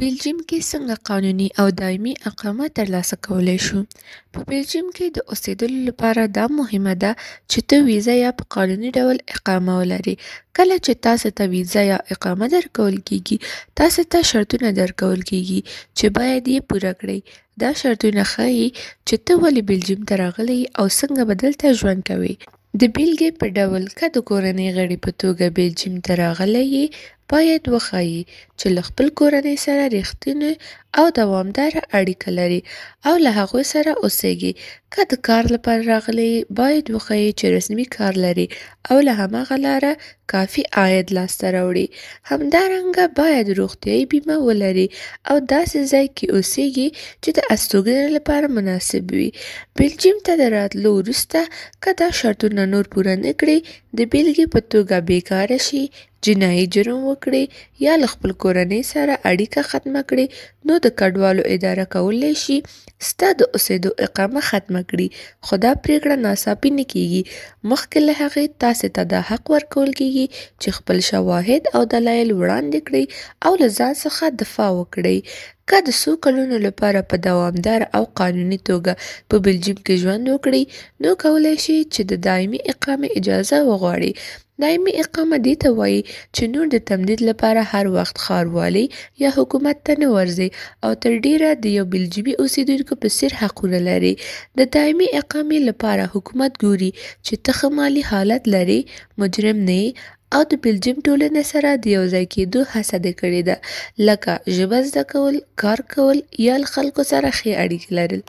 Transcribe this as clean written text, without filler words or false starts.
بلجیم کې څنګه قانوني او دایمي اقامه ترلاسه کولی شو؟ په بلجیم کې د اوسېدلو لپاره دا مهمه ده چې ته ویزه یا په قانوني ډول اقامه ولرې. کله چې تاسو ته ویزه یا اقامه درکول کېږي، تاسو ته شرطونه درکول کېږي چې باید یې پوره کړئ. دا شرطونه ښیي چې ته ولې بلجیم ته راغلی او څنګه به دلته ژوند کوې. د بیلګې په ډول که د کورنۍ غړي په توګه بلجیم ته راغلی یې، باید وښایې چې له خپل کورنۍ سره رښتینې او دوامداره اړیکه لرې او له هغوی سره اوسېږې. که د کار لپاره راغلی یې، باید وښایې چې رسمي کار لرې او له هماغه لاره کافي عاید لاسته راوړې. همدارنګه باید روغتیایي بیمه ولرې او داسې ځای کې اوسېږې چې د استوګنې لپاره مناسب وي. بلجیم ته د راتلو وروسته که دا شرطونه نور پوره نه کړې، د بیلګې په توګه بیکاره شې، جنایي جرم وکړې یا له خپل کورنۍ سره اړیکه ختمه کړې، نو د کډوالو اداره کولی شي ستا د اوسېدو اقامه ختمه کړي. خو دا پرېکړه ناڅاپي نه کېږي. مخکې له هغې تاسې ته دا حق ورکول کېږي چې خپل شواهد او دلایل وړاندې کړئ او له ځان څخه دفاع وکړئ. که د څو کلونو لپاره په دوامداره او قانوني توګه په بلجیم کې ژوند وکړئ، نو کولی شئ چې د دایمي اقامې اجازه وغواړئ. دایمي اقامه دې ته وایي چې نور د تمدید لپاره هر وخت ښاروالۍ یا حکومت ته نه ورځئ او تر ډیره د یو بلجیمي اوسېدونکي په څېر حقونه لرئ. د دایمي اقامې لپاره حکومت ګوري چې ته ښه مالي حالت لرې، مجرم نه یې او د بلجیم ټولنې سره د یوځای کېدو هڅه دې کړې ده، لکه ژبه زده کول، کار کول یا له خلکو سره ښې اړیکې لرل.